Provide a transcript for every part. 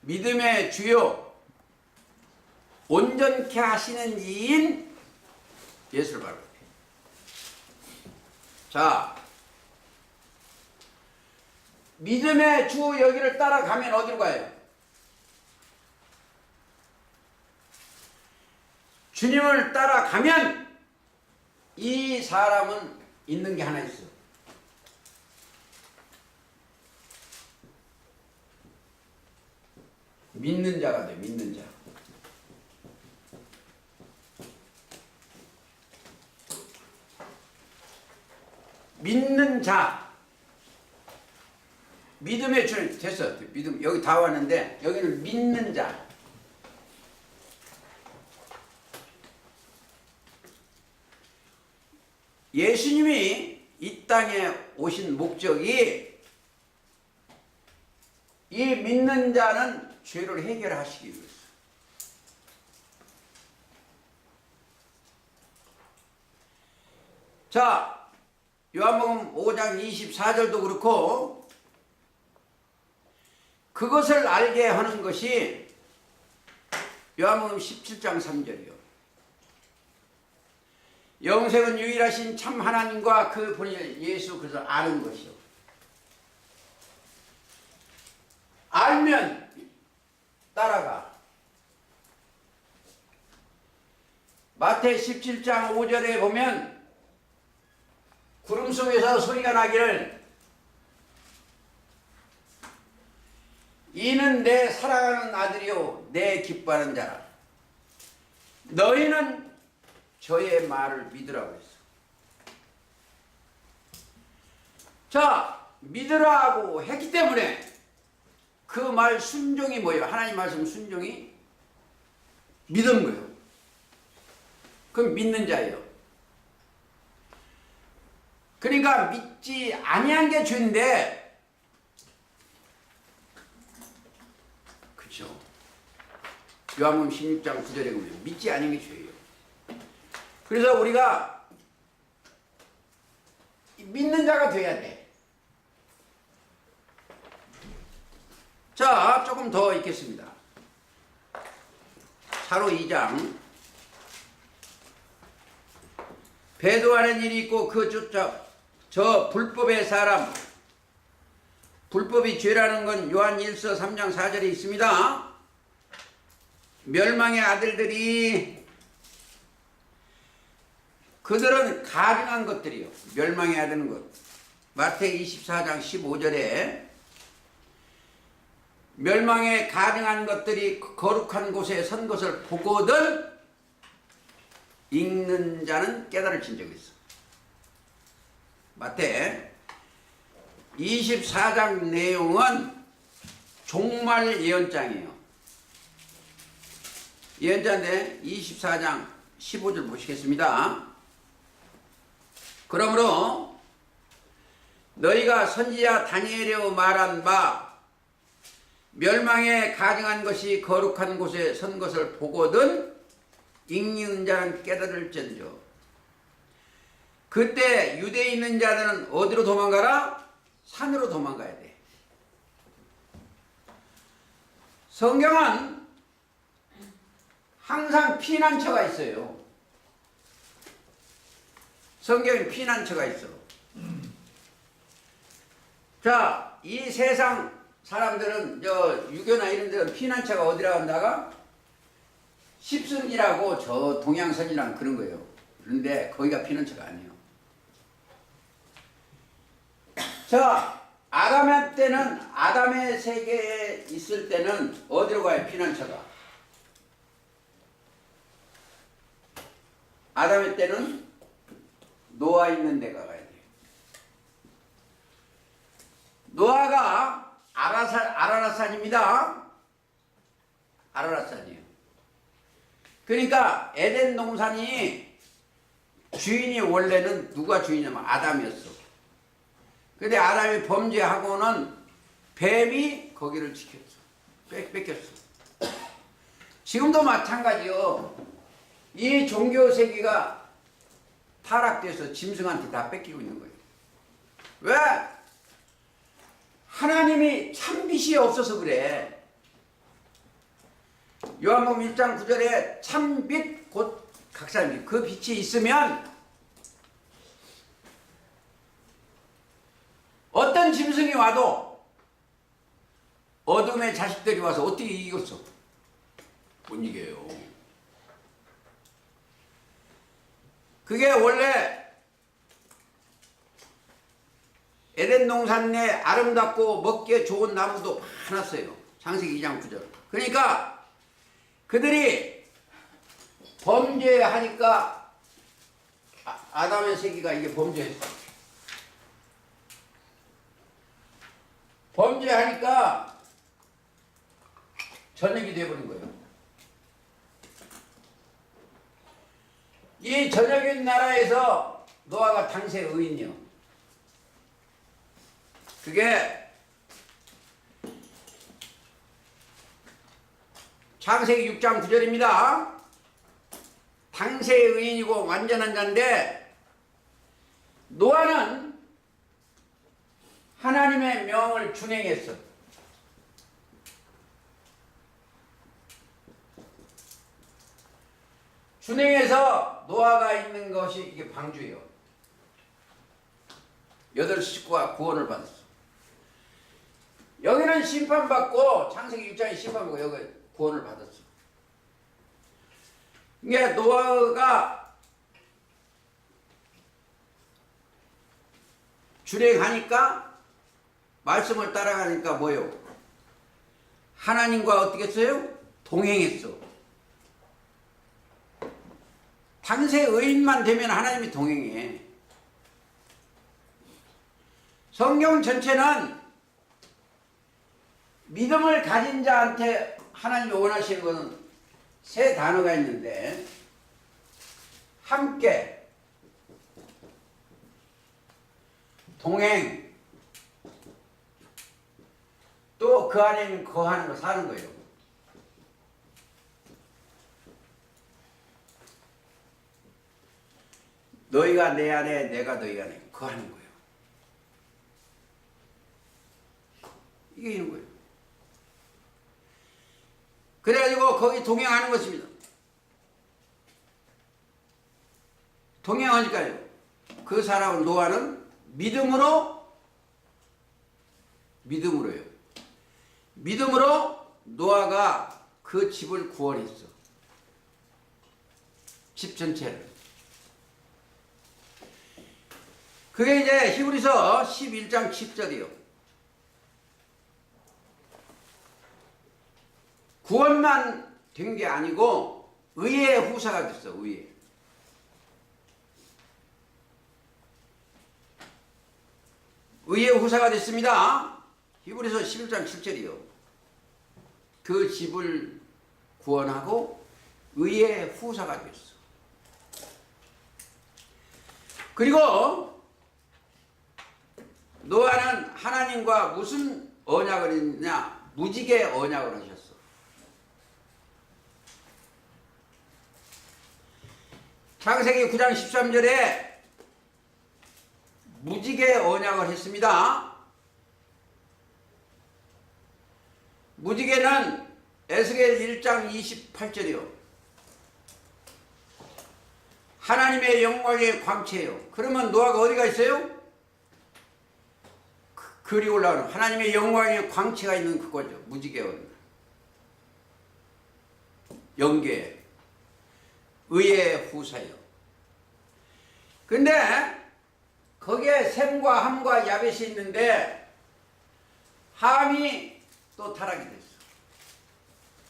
믿음의 주요 온전케 하시는 이인 예수를 바라봐야 돼. 자, 믿음의 주 여기를 따라가면 어디로 가요? 주님을 따라가면 이 사람은 있는 게 하나 있어. 믿는 자가 돼. 믿는 자. 믿는 자. 믿음의 주님 됐어. 믿음 여기 다 왔는데 여기는 믿는 자. 예수님이 이 땅에 오신 목적이 이 믿는 자는 죄를 해결하시기 위해서. 자, 요한복음 5장 24절도 그렇고 그것을 알게 하는 것이 요한복음 17장 3절이요. 영생은 유일하신 참 하나님과 그 본인 예수 그리스도를 아는 것이요. 알면 따라가. 마태 17장 5절에 보면 구름 속에서 소리가 나기를 이는 내 사랑하는 아들이요 내 기뻐하는 자라. 너희는 저의 말을 믿으라고 했어. 자, 믿으라고 했기 때문에 그 말 순종이 뭐예요? 하나님 말씀 순종이 믿은 거예요. 그럼 믿는 자예요. 그러니까 믿지 아니한 게 죄인데, 그렇죠? 요한복음 16장 9절에 보면 믿지 아니한 게 죄예요. 그래서 우리가 믿는 자가 돼야 돼. 자, 조금 더 읽겠습니다. 사로 2장. 배도하는 일이 있고 그 쫓아 저 불법의 사람. 불법이 죄라는 건 요한 1서 3장 4절에 있습니다. 멸망의 아들들이 그들은 가증한 것들이요. 멸망의 아들은 것. 마태 24장 15절에 멸망에 가증한 것들이 거룩한 곳에 선 것을 보거든 읽는 자는 깨달을 진 적이 있어. 마태 24장 내용은 종말 예언장이에요. 예언자인데 24장 15절 보시겠습니다. 그러므로 너희가 선지자 다니엘이여 말한 바 멸망에 가증한 것이 거룩한 곳에 선 것을 보거든 읽는 자는 깨달을지언정. 그때 유대에 있는 자들은 어디로 도망가라? 산으로 도망가야 돼. 성경은 항상 피난처가 있어요. 성경에 피난처가 있어. 자, 이 세상 사람들은 유교나 이런 데는 피난처가 어디라고 한다가 십승이라고 저 동양선이랑 그런 거예요. 그런데 거기가 피난처가 아니에요. 자, 아담의 때는 아담의 세계에 있을 때는 어디로 가요? 피난처가. 아담의 때는 노아 있는 데 가야 돼요. 노아가 아라랏산입니다. 아라랏산이에요. 그러니까 에덴 동산이 주인이 원래는 누가 주인이냐면 아담이었어. 근데 아담이 범죄하고는 뱀이 거기를 지켰어. 뺏겼어. 지금도 마찬가지요. 이 종교 세계가 타락돼서 짐승한테 다 뺏기고 있는 거예요. 왜? 하나님이 참빛이 없어서 그래. 요한복음 1장 9절에 참빛 곧 각사입니다. 그 빛이 있으면 어떤 짐승이 와도 어둠의 자식들이 와서 어떻게 이기겠어? 못 이겨요. 그게 원래 에덴 동산 내 아름답고 먹기에 좋은 나무도 많았어요. 창세기 2장 9절. 그러니까 그들이 범죄하니까 아담의 세기가 이게 범죄했어. 범죄하니까 전역이 되어버린 거예요. 이 전역인 나라에서 노아가 당시 의인이요. 그게 창세기 6장 9절입니다. 당세의 의인이고 완전한 자인데 노아는 하나님의 명을 준행했어. 준행해서 노아가 있는 것이 이게 방주예요. 8 식구가 구원을 받았어. 여기는 심판받고 창세기 6장에 심판받고 여기 구원을 받았어. 이게 노아가 준행하니까 말씀을 따라가니까 뭐요? 하나님과 어떻게 했어요? 동행했어. 당세 의인만 되면 하나님이 동행해. 성경 전체는 믿음을 가진 자한테 하나님이 원하시는 것은 세 단어가 있는데 함께, 동행, 또 그 안에 거하는 거, 사는 거예요. 너희가 내 안에, 내가 너희 안에 거하는 거예요. 이게 있는 거예요. 그래가지고 거기 동행하는 것입니다. 동행하니까요. 그 사람은 노아는 믿음으로요. 믿음으로 노아가 그 집을 구원했어. 집 전체를. 그게 이제 히브리서 11장 10절이요. 구원만 된 게 아니고 의의 후사가 됐어. 의의 후사가 됐습니다. 히브리서 11장 7절이요. 그 집을 구원하고 의의 후사가 됐어. 그리고 노아는 하나님과 무슨 언약을 했느냐? 무지개 언약을 하셨어. 창세기 9장 13절에 무지개 언약을 했습니다. 무지개는 에스겔 1장 28절이요. 하나님의 영광의 광채예요. 그러면 노아가 어디가 있어요? 글이 올라오는 하나님의 영광의 광채가 있는 그거죠. 무지개원. 영계. 의의 후사요. 근데 거기에 셈과 함과 야벳이 있는데 함이 또 타락이 됐어.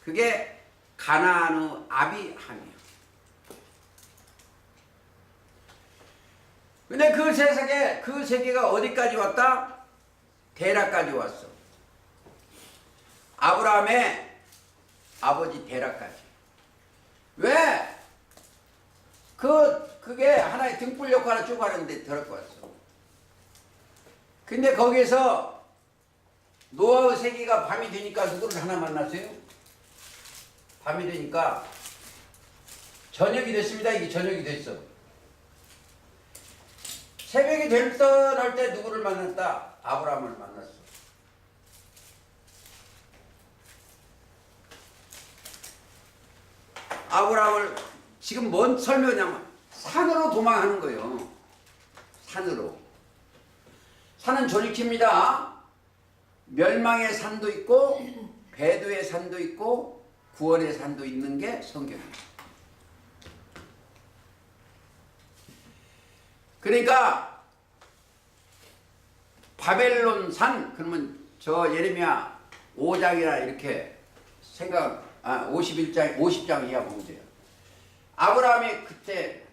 그게 가나안의 아비 함이에요. 근데 그 세계가 어디까지 왔다? 데라까지 왔어. 아브라함의 아버지 데라까지. 왜? 그게 하나의 등불 역할을 쭉 하는데 데리고 왔어. 근데 거기에서 노아의 세계가 밤이 되니까 누구를 하나 만났어요? 밤이 되니까 저녁이 됐습니다. 이게 저녁이 됐어. 새벽이 될 뻔할 때 누구를 만났다? 아브라함을 만났어. 아브라함을 지금 뭔 설명이냐면 산으로 도망하는 거예요. 산으로. 산은 조직입니다. 멸망의 산도 있고 배도의 산도 있고 구원의 산도 있는 게 성경입니다. 그러니까 바벨론 산 그러면 저 예레미야 5장이나 이렇게 생각 50장 이하 보면 돼요. 아브라함이 그때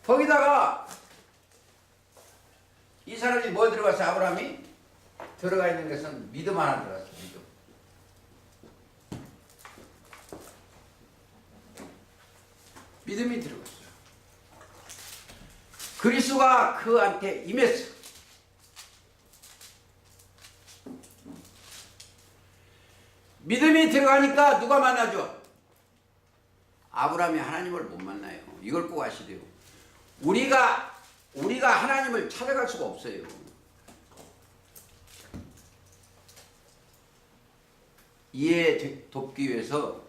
거기다가 이 사람이 뭐 들어갔어요? 아브라함이 들어가 있는 것은 믿음 하나 들어갔어요. 믿음이 들어갔어요. 그리스도가 그한테 임했어. 믿음이 들어가니까 누가 만나죠? 아브라함이 하나님을 못 만나요. 이걸 꼭 아시래요. 우리가 하나님을 찾아갈 수가 없어요. 이해 돕기 위해서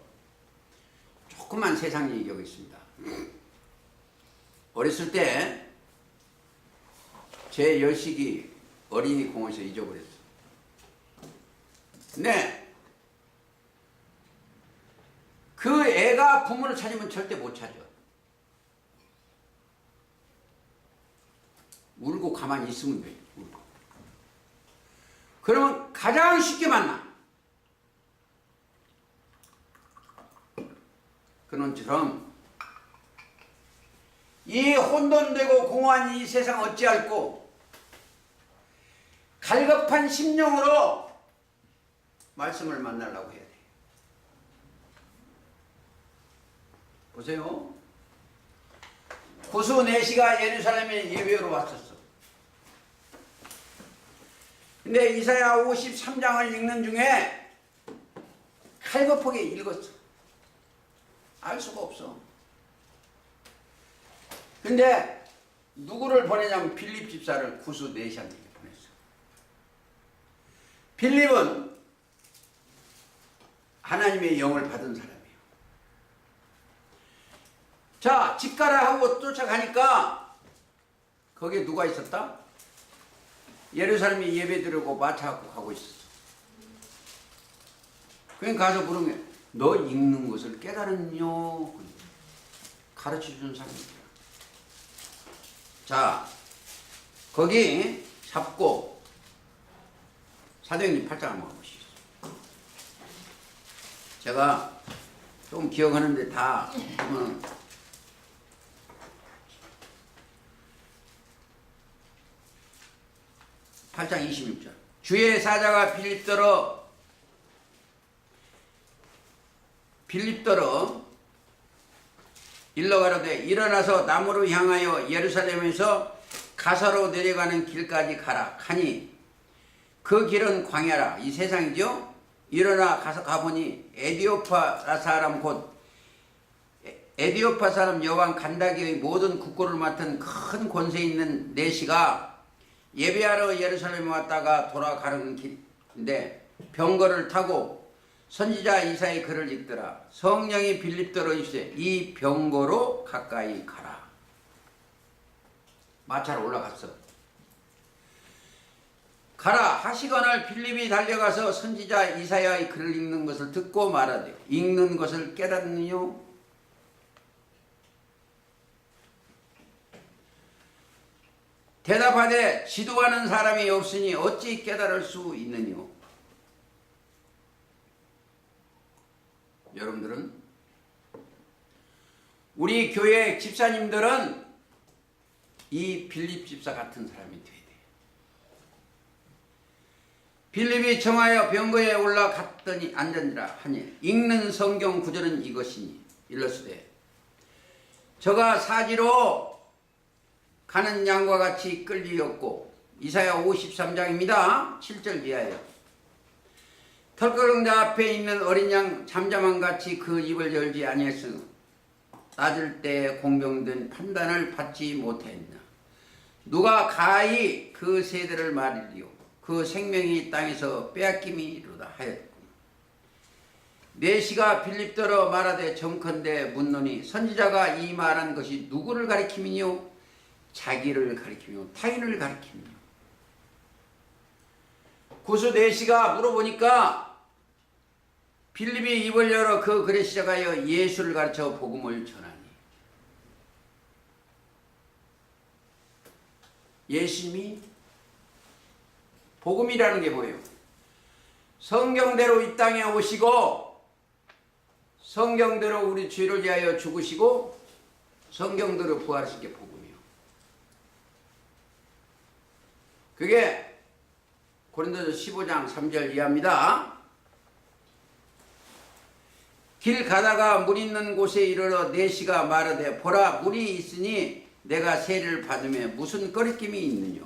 조금만 세상 얘기하겠습니다. 어렸을 때 제 열식이 어린이 공원에서 잊어버렸어. 근데 그 애가 부모를 찾으면 절대 못 찾아. 울고 가만히 있으면 돼. 울고. 그러면 가장 쉽게 만나. 그런처럼 이 혼돈되고 공허한 이 세상 어찌할꼬 갈급한 심령으로 말씀을 만나려고 해야 돼. 보세요. 구수 내시가 예루살렘에 예배로 왔었어. 근데 이사야 53장을 읽는 중에 칼급하게 읽었어. 알 수가 없어. 근데 누구를 보내냐면 빌립 집사를 구수 내시한테 보냈어. 빌립은 하나님의 영을 받은 사람이에요. 자, 집 가라 하고 쫓아가니까 거기에 누가 있었다? 예루살렘에 예배 드리고 마차 갖고 가고 있었어. 그냥 가서 물으면 게, 너 읽는 것을 깨달았뇨? 가르쳐주는 사람이야. 자, 거기 잡고 사도행전 8장 한번 보시죠. 제가 좀 기억하는데 다 보면 8장 26절. 주의 사자가 빌립더러 일러가로되 일어나서 남으로 향하여 예루살렘에서 가사로 내려가는 길까지 가라 하니 그 길은 광야라. 이 세상이죠. 일어나 가서 가보니 에디오파 사람 곧 에디오파 사람 여왕 간다기의 모든 국고를 맡은 큰 권세 있는 내시가 예배하러 예루살렘에 왔다가 돌아가는 길인데 병거를 타고 선지자 이사의 글을 읽더라. 성령이 빌립더러 이르시되 이 병거로 가까이 가라. 마차로 올라갔어. 가라 하시거늘 빌립이 달려가서 선지자 이사야의 글을 읽는 것을 듣고 말하되 읽는 것을 깨닫느뇨? 대답하되 지도하는 사람이 없으니 어찌 깨달을 수 있느뇨? 여러분들은 우리 교회 집사님들은 이 빌립 집사 같은 사람이 돼야 돼요. 빌립이 청하여 병거에 올라갔더니 앉으니라 하니 읽는 성경 구절은 이것이니 일러스되 저가 사지로 가는 양과 같이 끌리었고 이사야 53장입니다. 7절 이하예요. 털거렁자 앞에 있는 어린 양 잠잠한 같이 그 입을 열지 아니했으나 낮을 때 공병된 판단을 받지 못했나. 누가 가히 그 세대를 말이리요 그 생명이 땅에서 빼앗김이로다 하였고 내시가 빌립더러 말하되 정컨대 묻노니 선지자가 이 말한 것이 누구를 가리킴이뇨? 자기를 가리키며 타인을 가리키며. 구수 내시가 물어보니까 빌립이 입을 열어 그 글에 시작하여 예수를 가르쳐 복음을 전하니. 예수님이 복음이라는 게 뭐예요? 성경대로 이 땅에 오시고 성경대로 우리 죄를 위하여 죽으시고 성경대로 부활하신 게 복음이에요. 그게 고린도서 15장 3절 이하입니다. 길 가다가 물 있는 곳에 이르러 내시가 말하되 보라 물이 있으니 내가 세례를 받으며 무슨 꺼리낌이 있느냐.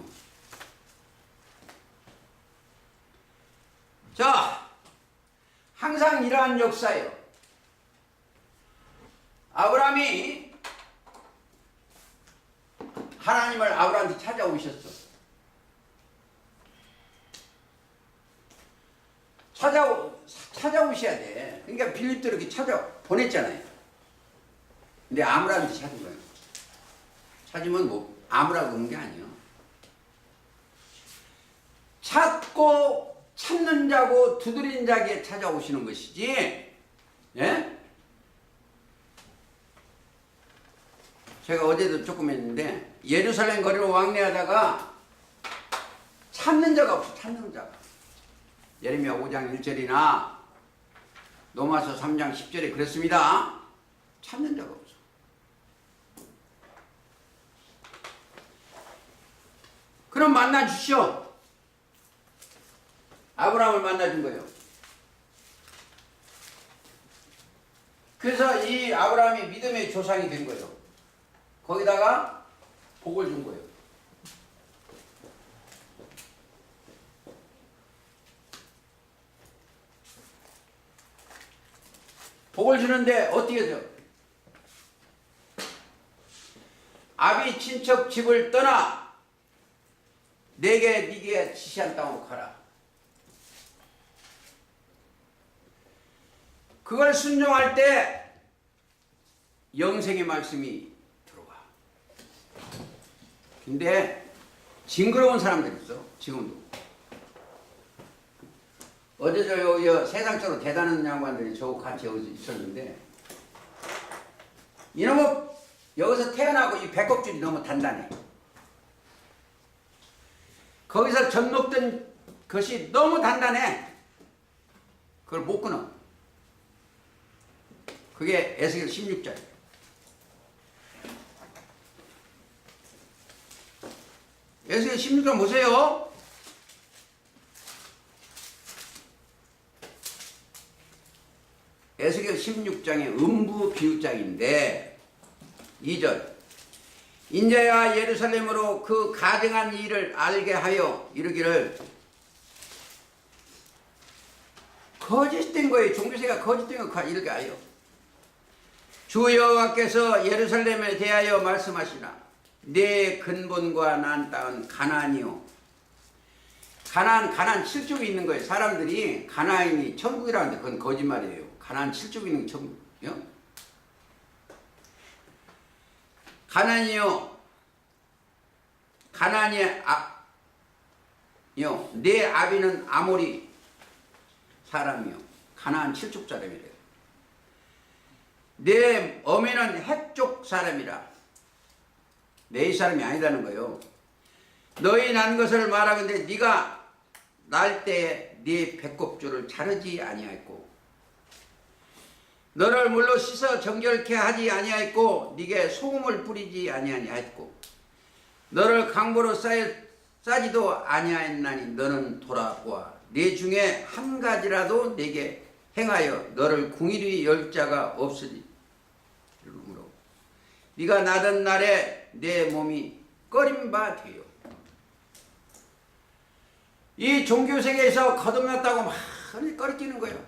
자, 항상 이러한 역사예요. 아브라함이 하나님을 아브라함한테 찾아오셨어. 찾아오셔야 돼. 그러니까 빌립도 이렇게 보냈잖아요. 근데 아브라함한테 찾은 거예요. 찾으면 뭐 아무라고 그런 게 아니에요. 찾고 찾는 자고 두드린 자에게 찾아오시는 것이지. 예? 제가 어제도 조금 했는데 예루살렘 거리로 왕래하다가 찾는 자가 없어. 찾는 자가. 예레미야 5장 1절이나 로마서 3장 10절에 그랬습니다. 찾는 자가 없어. 그럼 만나 주시오. 아브라함을 만나준 거예요. 그래서 이 아브라함이 믿음의 조상이 된 거예요. 거기다가 복을 준 거예요. 복을 주는데 어떻게 해요? 아비 친척 집을 떠나 내게 네게 지시한 땅으로 가라. 그걸 순종할 때 영생의 말씀이 들어와. 근데 징그러운 사람들 있어. 지금도. 어제 저 세상적으로 대단한 양반들이 저하고 같이 여기서 있었는데 이놈은 여기서 태어나고 이 배꼽줄이 너무 단단해. 거기서 젖 먹던 것이 너무 단단해. 그걸 못 끊어. 그게 에스겔 16절. 에스겔 16절 보세요. 에스겔 16장의 음부 비유장인데 2절 인자야 예루살렘으로 그 가증한 일을 알게 하여 이르기를. 거짓된 거예요. 종교세가 거짓된 거 이렇게 하여 주 여호와께서 예루살렘에 대하여 말씀하시나 내 근본과 난 땅은 가나안이요. 가나안 7족이 있는 거예요. 사람들이 가나안이 천국이라는데 그건 거짓말이에요. 가나안 7족이 있는 게 천국이요. 가나안이요. 가나안의 내 아비는 아모리 사람이요. 가나안 7족 사람이래요. 내 어미는 헷족 사람이라. 내 사람이 아니라는 거예요. 너희 난 것을 말하건대 네가 날 때에 네 배꼽줄을 자르지 아니하였고 너를 물로 씻어 정결케 하지 아니하였고 네게 소금을 뿌리지 아니하였고 너를 강보로 싸지도 아니하였나니 너는 돌아보아 네 중에 한 가지라도 네게 행하여 너를 궁일이 열 자가 없으리. 네가 나던 날에 내 몸이 꺼림바 되요. 이 종교세계에서 거듭났다고 막 꺼리끼는 거예요.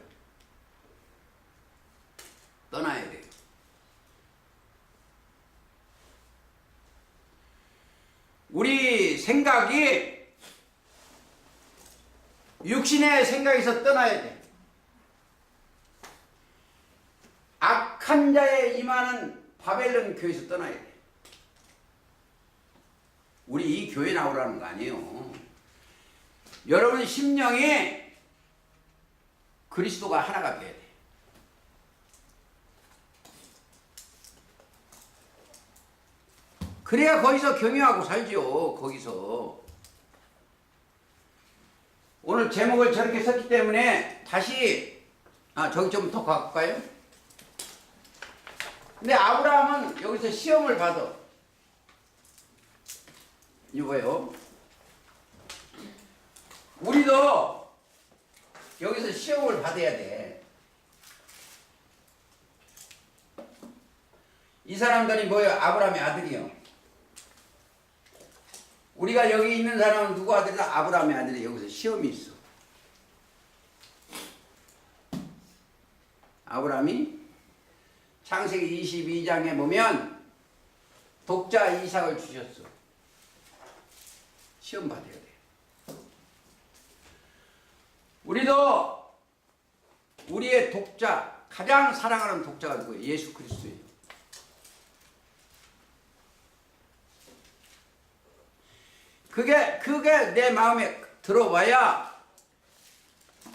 떠나야 돼요. 우리 생각이 육신의 생각에서 떠나야 돼. 악한 자의 임하는 바벨론 교회에서 떠나야 돼. 우리 이 교회 나오라는 거 아니에요. 여러분 심령이 그리스도가 하나가 돼야 돼. 그래야 거기서 경유하고 살죠. 거기서. 오늘 제목을 저렇게 썼기 때문에 다시 저기 좀 더 갈까요? 근데 아브라함은 여기서 시험을 받아. 이거요. 우리도 여기서 시험을 받아야 돼. 이 사람들이 뭐예요? 아브라함의 아들이요. 우리가 여기 있는 사람은 누구 아들이다? 아브라함의 아들이. 여기서 시험이 있어. 아브라함이 창세기 22장에 보면 독자 이삭을 주셨어. 시험 받아야 돼. 우리도 우리의 독자, 가장 사랑하는 독자가 누구예요? 예수 그리스도예요. 그게 내 마음에 들어와야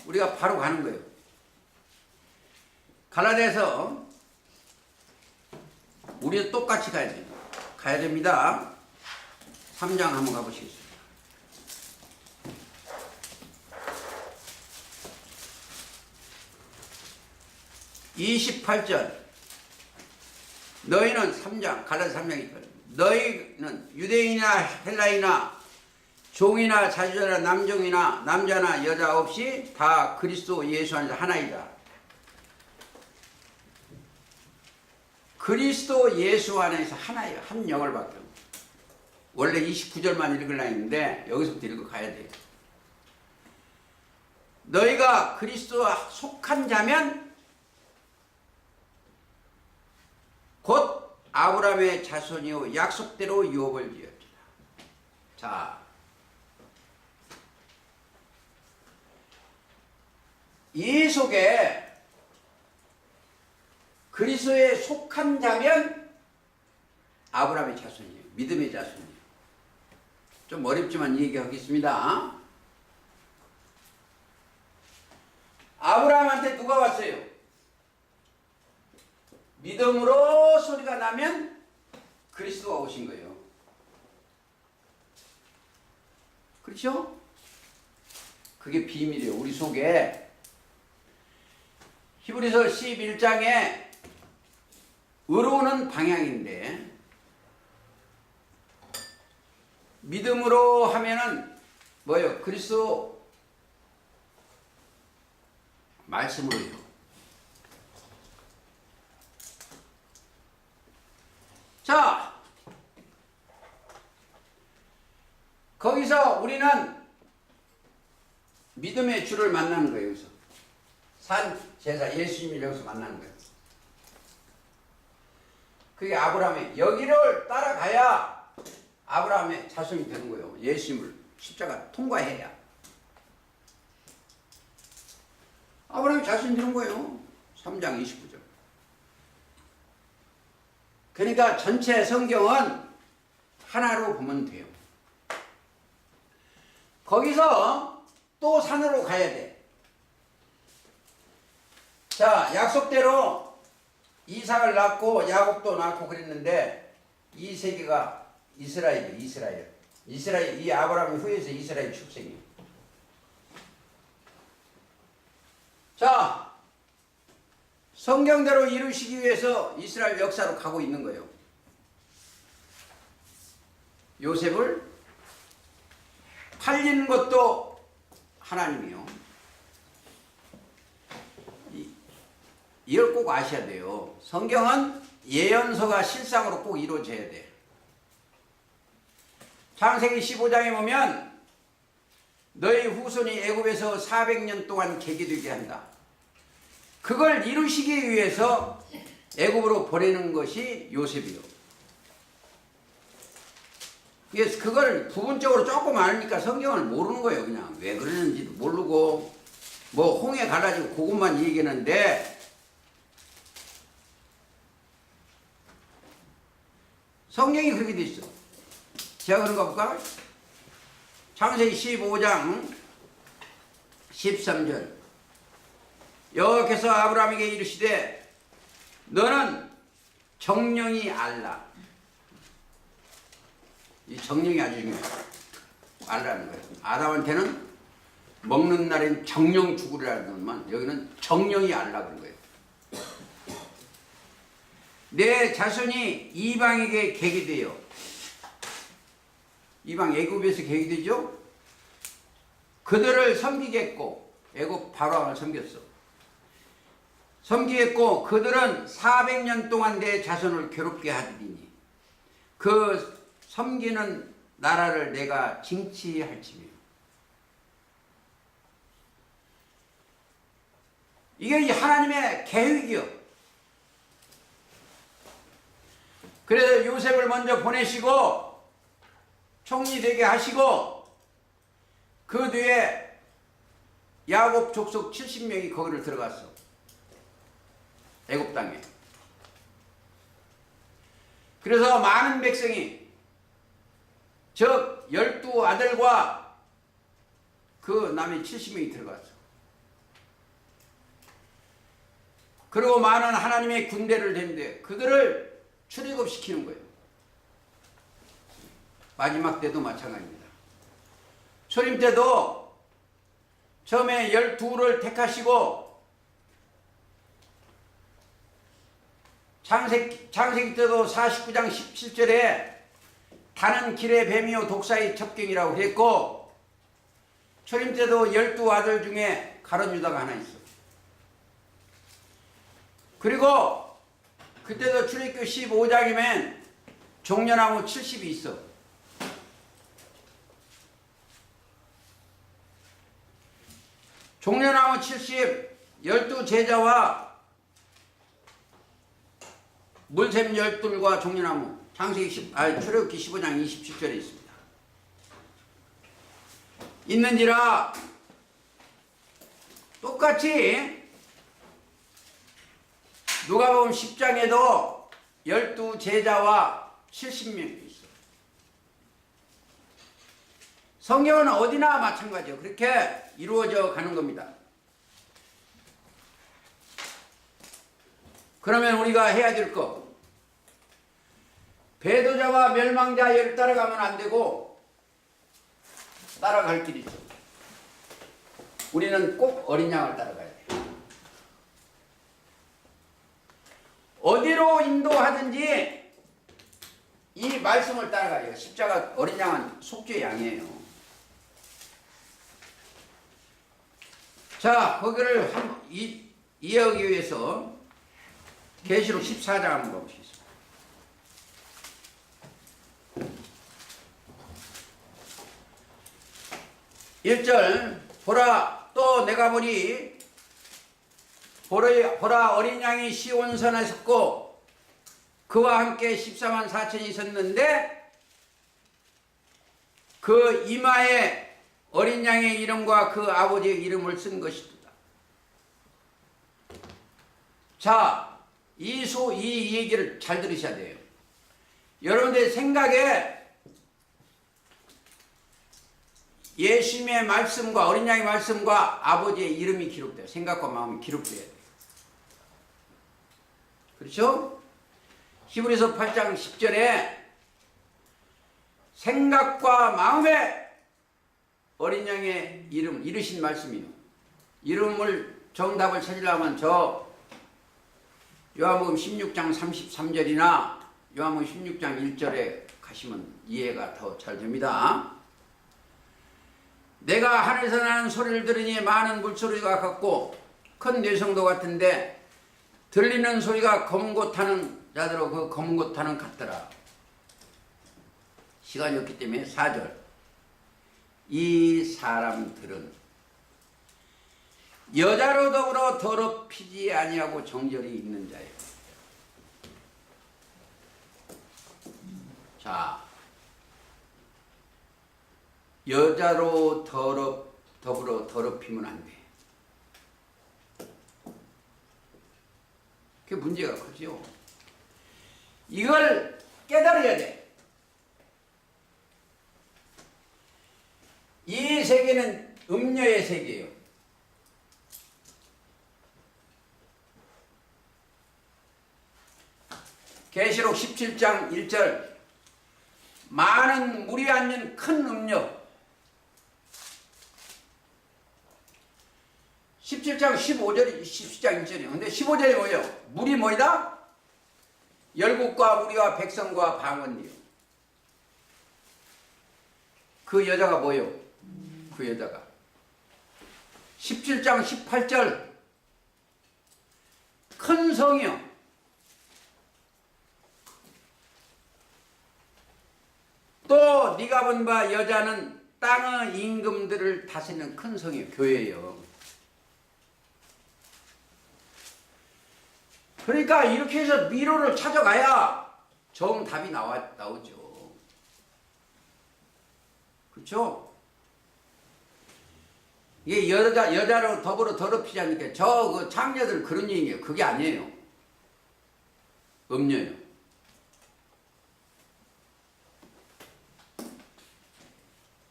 우리가 바로 가는 거예요. 갈라디아서 우리도 똑같이 가야 돼요. 가야 됩니다. 3장 한번 가보시겠습니다. 28절. 너희는 3장, 갈라디아 3장이니까 너희는 유대인이나 헬라이나 종이나 자주자나 남종이나 남자나 여자 없이 다 그리스도 예수 안에서 하나이다. 그리스도 예수 안에서 하나예요. 한 영을밖에 없어요. 원래 29절만 읽으려 했는데 여기서부터 읽어 가야 돼요. 너희가 그리스도와 속한 자면 곧 아브라함의 자손이요 약속대로 유업을 지었다. 자, 이 속에 그리스도에 속한 자면 아브라함의 자손이에요. 믿음의 자손이에요. 좀 어렵지만 얘기하겠습니다. 아브라함한테 누가 왔어요? 믿음으로 소리가 나면 그리스도가 오신 거예요. 그렇죠? 그게 비밀이에요. 우리 속에 히브리서 11장에 의로우는 방향인데 믿음으로 하면은 뭐예요? 그리스도 말씀으로요. 자, 거기서 우리는 믿음의 주를 만나는 거예요. 여기서 산 제사 예수님을 여기서 만나는 거예요. 그게 아브라함의 여기를 따라가야 아브라함의 자손이 되는 거예요. 예수님을 십자가 통과해야 아브라함의 자손이 되는 거예요. 3장 29절. 그러니까 전체 성경은 하나로 보면 돼요. 거기서 또 산으로 가야 돼. 자, 약속대로 이삭을 낳고 야곱도 낳고 그랬는데 이 세계가 이스라엘, 이 아브라함 후에서 이스라엘 출생이에요. 자, 성경대로 이루시기 위해서 이스라엘 역사로 가고 있는 거예요. 요셉을 팔리는 것도 하나님이요. 이걸 꼭 아셔야 돼요. 성경은 예언서가 실상으로 꼭 이루어져야 돼. 창세기 15장에 보면 너희 후손이 애굽에서 400년 동안 계기되게 한다. 그걸 이루시기 위해서 애굽으로 보내는 것이 요셉이요. 그걸 부분적으로 조금 아니까 성경을 모르는 거예요. 그냥 왜 그러는지도 모르고 뭐 홍해 갈라지고 그것만 얘기하는데 성경이 그렇게 돼 있어. 제가 그런가 볼까? 창세기 15장 13절. 여호와께서 아브라함에게 이르시되 너는 정령이 알라. 이 정령이 아주 중요해. 알라는 거예요. 아담한테는 먹는 날엔 정령 죽으라는 것만, 여기는 정령이 알라 그런 거예요. 내 자손이 이방에게 객이 되어, 이방 애굽에서 객이 되죠. 그들을 섬기겠고, 애굽 바로왕을 섬겼어. 섬기겠고 그들은 400년 동안 내 자손을 괴롭게 하리니 그 섬기는 나라를 내가 징치할지며. 이게 하나님의 계획이요. 그래서 요셉을 먼저 보내시고 총리 되게 하시고 그 뒤에 야곱 족속 70명이 거기를 들어갔어. 애굽 땅에. 그래서 많은 백성이, 즉 12아들과 그 남이 70명이 들어갔어. 그리고 많은 하나님의 군대를 댔는데 그들을 출애굽시키는 거예요. 마지막 때도 마찬가지입니다. 초림 때도 처음에 12를 택하시고 창세기 때도 49장 17절에 다는 길의 뱀이요 독사의 첩경이라고 했고, 초림 때도 12아들 중에 가룟 유다가 하나 있어. 그리고 그때도 출애굽기 15장이면 종려나무 70이 있어. 종려나무 70, 12제자와 물샘 12과 종려나무, 출애굽기 15장 27절에 있습니다. 있는지라 똑같이 누가복음 10장에도 12제자와 70명이 있어. 성경은 어디나 마찬가지요. 그렇게 이루어져 가는 겁니다. 그러면 우리가 해야 될 거, 배도자와 멸망자를 따라가면 안 되고 따라갈 길이 있어. 우리는 꼭 어린 양을 따라가야 돼. 어디로 인도하든지 이 말씀을 따라가야 돼. 십자가 어린 양은 속죄의 양이에요. 자, 거기를 이해하기 위해서 계시록 14장 한번 보시겠습니다. 1절, 보라, 또 내가 보니 보라 어린 양이 시온산에 섰고 그와 함께 14만 4천이 있었는데 그 이마에 어린 양의 이름과 그 아버지의 이름을 쓴 것이다. 자, 이 얘기를 잘 들으셔야 돼요. 여러분들 생각에 예수님의 말씀과 어린 양의 말씀과 아버지의 이름이 기록돼요. 생각과 마음이 기록돼야 돼요. 그렇죠? 히브리서 8장 10절에 생각과 마음에 어린 양의 이름, 이르신 말씀이요. 이름을 정답을 찾으려면 저 요한복음 16장 33절이나 요한복음 16장 1절에 가시면 이해가 더 잘 됩니다. 내가 하늘에서 나는 소리를 들으니 많은 물소리가 같고 큰 뇌성도 같은데 들리는 소리가 검고 타는 자대로 그 검고 타는 같더라. 시간이 없기 때문에 4절. 이 사람들은 여자로 더불어 더럽히지 아니하고 정절이 있는 자예요. 자, 여자로 더불어 더럽히면 안 돼. 그게 문제가 크죠. 이걸 깨달아야 돼. 이 세계는 음녀의 세계예요. 계시록 17장 1절 많은 물이 앉은 큰 음녀 17장 15절 17장 1절이에요. 근데 15절이 뭐예요? 물이 뭐이다? 열국과 무리와 백성과 방언이요. 그 여자가 뭐예요? 그 여자가 17장 18절 큰 성이요. 또 네가 본 바 여자는 땅의 임금들을 다스리는 큰 성이요. 교회예요. 그러니까 이렇게 해서 미로를 찾아가야 정답이 나오죠. 그렇죠? 이게 여자로 더불어 더럽히지 않으니까 그 창녀들 그런 얘기예요. 그게 아니에요. 음녀예요.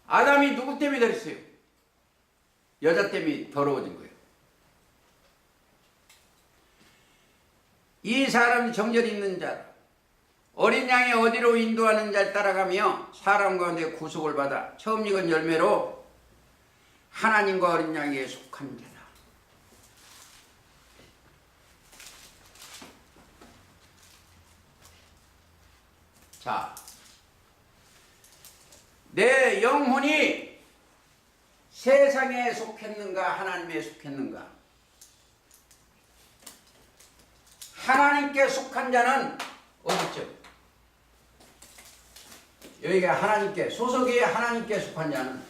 아담이 누구 때문에 더랬어요? 여자 때문에 더러워진 거예요. 이 사람이 정절이 있는 자, 어린 양이 어디로 인도하는 자를 따라가며 사람 가운데 구속을 받아 처음 익은 열매로 하나님과 어린 양에게 속한 자다. 자, 내 영혼이 세상에 속했는가 하나님에 속했는가? 하나님께 속한 자는 어딨죠? 여기가 하나님께 소속이 하나님께 속한 자는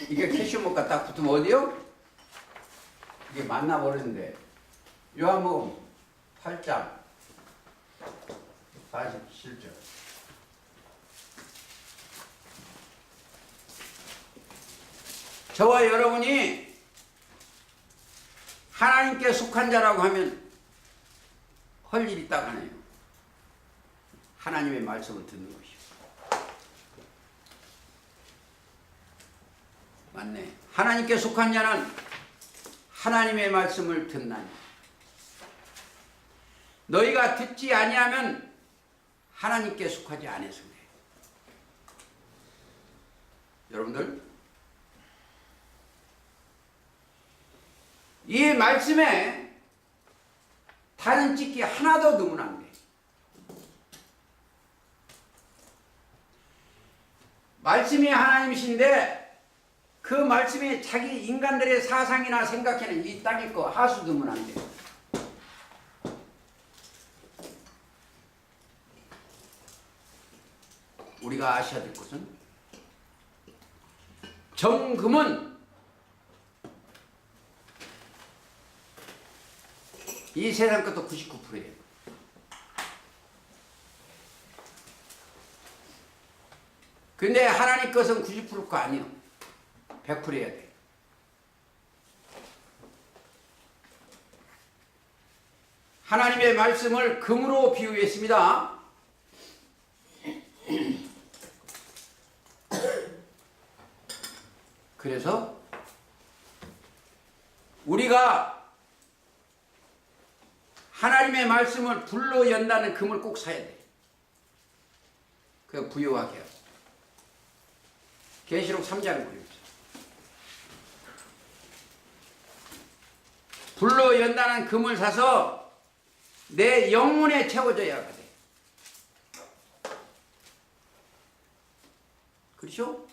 이게 캐시모가 딱 붙으면 어디요? 이게 만나버리는데 요한복음 8장 47절 저와 여러분이 하나님께 속한 자라고 하면 할 일이 딱 하네요. 하나님의 말씀을 듣는 것이요. 맞네. 하나님께 속한 자는 하나님의 말씀을 듣나니 너희가 듣지 아니하면 하나님께 속하지 않아서 그래요. 여러분들 이 말씀에 다른 찍기 하나도 넣으면 안 돼. 말씀이 하나님이신데 그 말씀이 자기 인간들의 사상이나 생각에는 이 땅의 거 하수 넣으면 안 돼. 우리가 아셔야 될 것은 정금은 이 세상 것도 99%예요. 근데 하나님 것은 90%가 아니요. 100% 해야 돼. 하나님의 말씀을 금으로 비유했습니다. 그래서 우리가 하나님의 말씀을 불로 연다는 금을 꼭 사야 돼. 그 부유하게 하고. 계시록 3장 보십시오. 불로 연다는 금을 사서 내 영혼에 채워져야 돼. 그렇죠?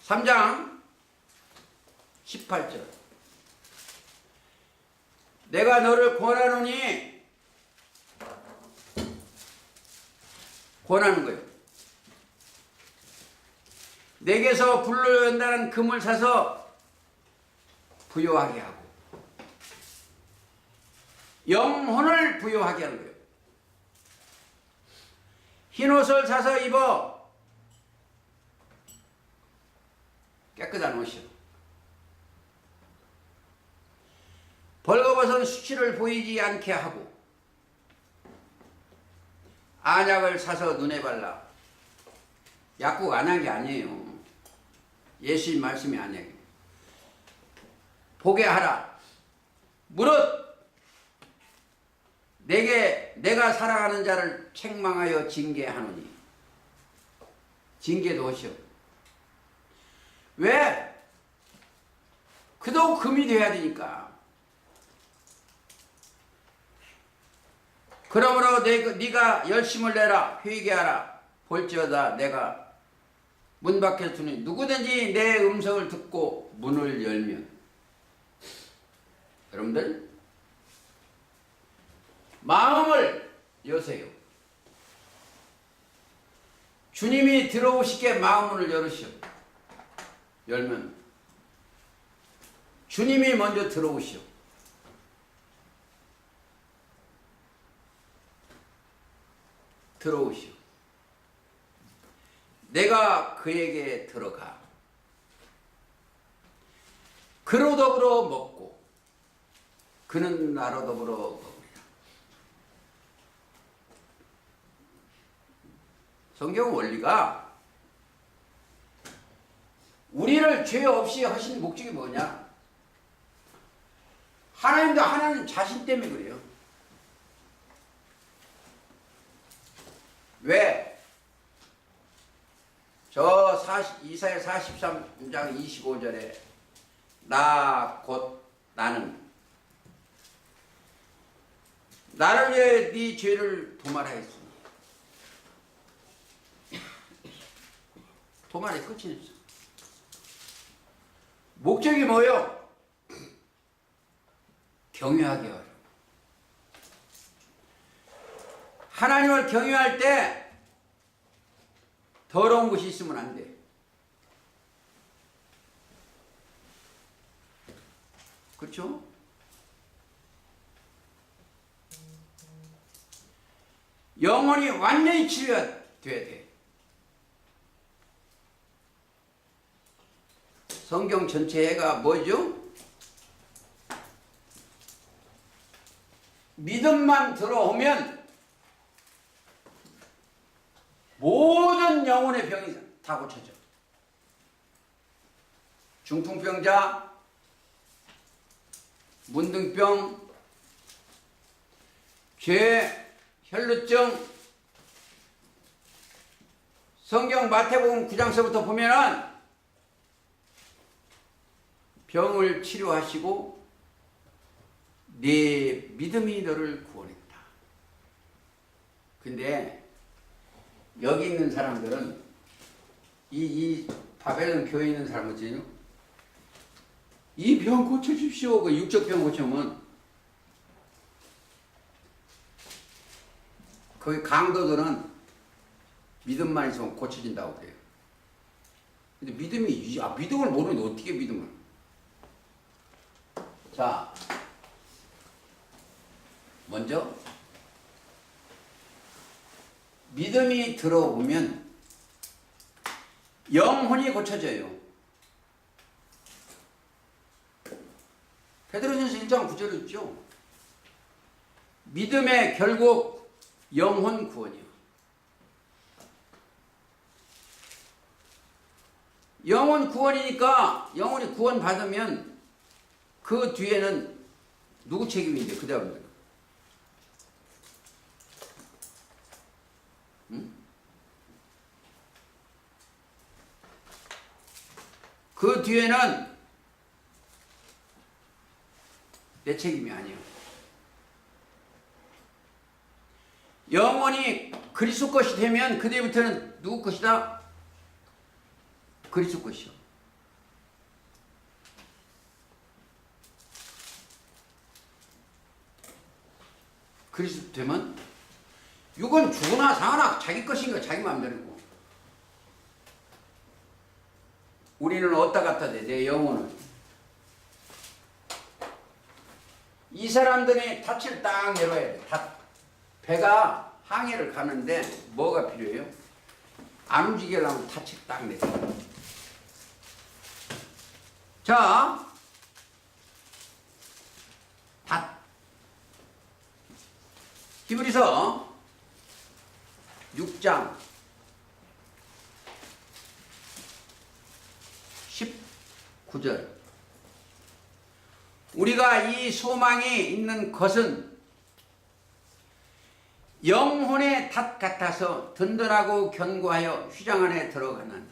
3장 18절 내가 너를 권하노니 권하는 거예요. 내게서 불로 연다는 금을 사서 부요하게 하고 영혼을 부요하게 하는 거예요. 흰옷을 사서 입어 깨끗한 옷이요. 벌거벗은 수치를 보이지 않게 하고 안약을 사서 눈에 발라. 약국 안약이 아니에요. 예수님 말씀이 안약이에요. 보게 하라. 무릇 내가 사랑하는 자를 책망하여 징계하노니. 징계도 하시오. 왜? 그도 금이 돼야 되니까. 그러므로 네가 열심을 내라. 회개하라. 볼지어다 내가 문 밖에 두니 누구든지 내 음성을 듣고 문을 열면. 여러분들 마음을 여세요. 주님이 들어오시게 마음문을 열으시오. 열면 주님이 먼저 들어오시오. 들어오시오. 내가 그에게 들어가 그로 더불어 먹고 그는 나로 더불어 먹으리라. 성경 원리가 우리를 죄 없이 하신 목적이 뭐냐? 하나님도 하나님 자신 때문에 그래요. 왜? 이사야 43장 25절에 나 곧 나는 나를 위해 네 죄를 도말하였으니. 도말의 끝이 있어. 목적이 뭐예요? 경외하게 하려. 하나님을 경외할 때 더러운 것이 있으면 안 돼. 그렇죠? 영혼이 완전히 치료돼야 돼. 성경 전체가 뭐죠? 믿음만 들어오면 모든 영혼의 병이 다 고쳐져. 중풍병자, 문둥병, 죄, 혈루증. 성경 마태복음 9장서부터 보면은 병을 치료하시고 네 믿음이 너를 구원했다. 근데 여기 있는 사람들은 이 바벨론 교회에 있는 사람들은요, 이 병 고쳐주십시오. 그 육적 병 고쳐면 거기 강도들은 믿음만 있으면 고쳐진다고 그래요. 근데 믿음을 모르는데 어떻게 믿음을? 자, 먼저 믿음이 들어오면 영혼이 고쳐져요. 베드로전서 1장 9절에 있죠. 믿음의 결국 영혼 구원이요. 영혼 구원이니까 영혼이 구원 받으면 그 뒤에는 누구 책임인데? 그 다음에 그 뒤에는 내 책임이 아니에요. 영원히 그리스도 것이 되면 그 뒤부터는 누구 것이다? 그리스도 것이요. 그리스도 되면 육은 죽으나 사나 자기 것인가 자기 마음대로고. 우리는 어디다 갖다 대? 내 영혼은. 이 사람들이 닻을 딱 열어야 돼. 배가 항해를 가는데 뭐가 필요해요? 안 움직이려면 닻을 딱 내려. 자, 히브리서 6장 19절. 우리가 이 소망이 있는 것은 영혼의 닷 같아서 든든하고 견고하여 휘장 안에 들어가는.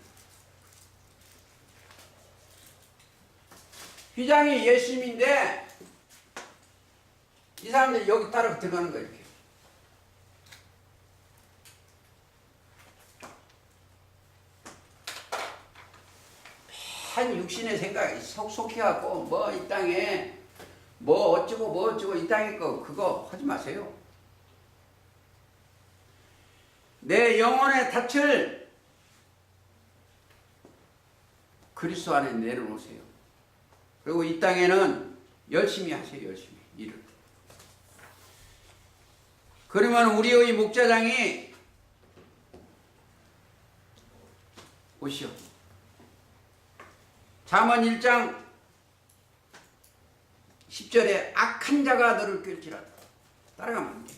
휘장이 예수님인데 이 사람들이 여기 따라 들어가는 거예요. 이렇게. 한 육신의 생각이 속속해갖고 뭐 이 땅에 뭐 어쩌고 이 땅에 거 그거 하지 마세요. 내 영혼의 닻을 그리스도 안에 내려놓으세요. 그리고 이 땅에는 열심히 하세요. 열심히 일을. 그러면 우리의 목자장이 오시오. 잠언 1장 10절에 악한 자가 너를 꿰질하다. 따라가면 안 돼요.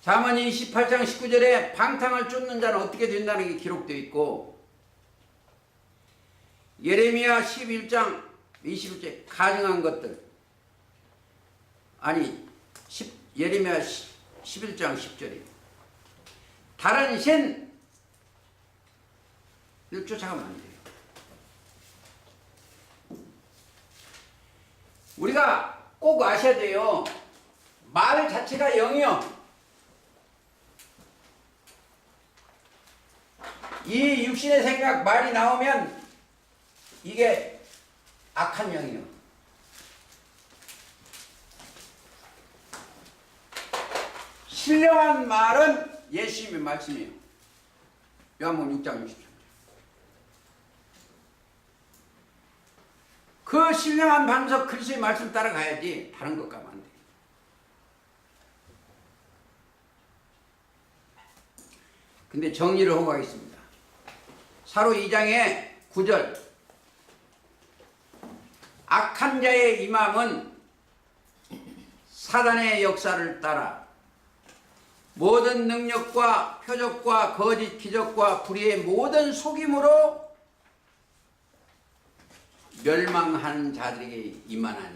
잠언 28장 19절에 방탕을 쫓는 자는 어떻게 된다는 게 기록되어 있고, 예레미야 11장 21절에 가증한 것들, 아니 예레미야 11장 10절에 다른 신을 쫓아가면 안 돼요. 우리가 꼭 아셔야 돼요. 말 자체가 영이요. 이 육신의 생각 말이 나오면 이게 악한 영이요. 신령한 말은 예수님의 말씀이에요. 요한복음 6장 60절. 그 신령한 반석 그리스도의 말씀 따라가야지 다른 것 가면 안 돼요. 근데 정리를 하고 가겠습니다. 사로 2장의 9절. 악한 자의 임함은 사단의 역사를 따라 모든 능력과 표적과 거짓 기적과 불의의 모든 속임으로 멸망하는 자들에게 임하나니.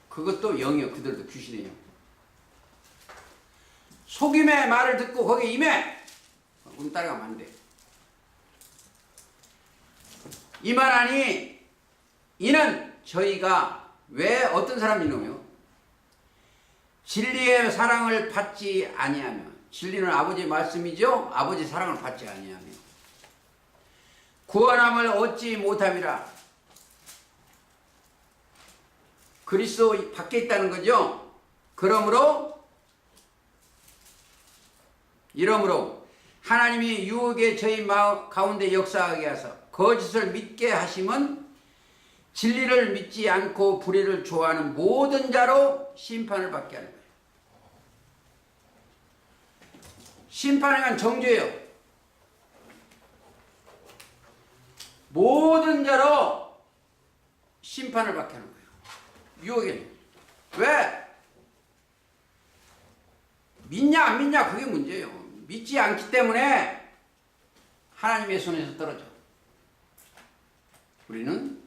그것도 영이요. 그들도 귀신이에요. 속임의 말을 듣고 거기에 임해. 그럼 따라가면 안 돼. 임하나니 이는 저희가 왜 어떤 사람이노요? 진리의 사랑을 받지 아니하며. 진리는 아버지의 말씀이죠. 아버지 사랑을 받지 아니하며 구원함을 얻지 못함이라. 그리스도 밖에 있다는 거죠. 그러므로 하나님이 유혹에 저희 마음 가운데 역사하게 하사 거짓을 믿게 하심은 진리를 믿지 않고 불의를 좋아하는 모든 자로 심판을 받게 하는 거예요. 심판에 관한 정죄예요. 모든 자로 심판을 받게 하는 거예요. 유혹에. 왜? 믿냐 안 믿냐 그게 문제예요. 믿지 않기 때문에 하나님의 손에서 떨어져. 우리는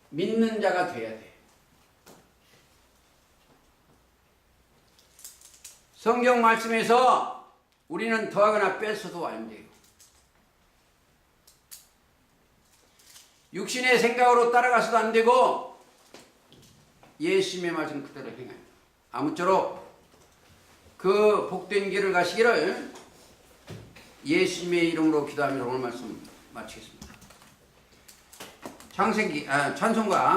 믿는 자가 돼야 돼. 성경 말씀에서 우리는 더하거나 뺏어도 안 돼요. 육신의 생각으로 따라가서도 안 되고 예수님의 말씀 그대로 행해요. 아무쪼록 그 복된 길을 가시기를 예수님의 이름으로 기도하며 오늘 말씀 마치겠습니다. 찬송가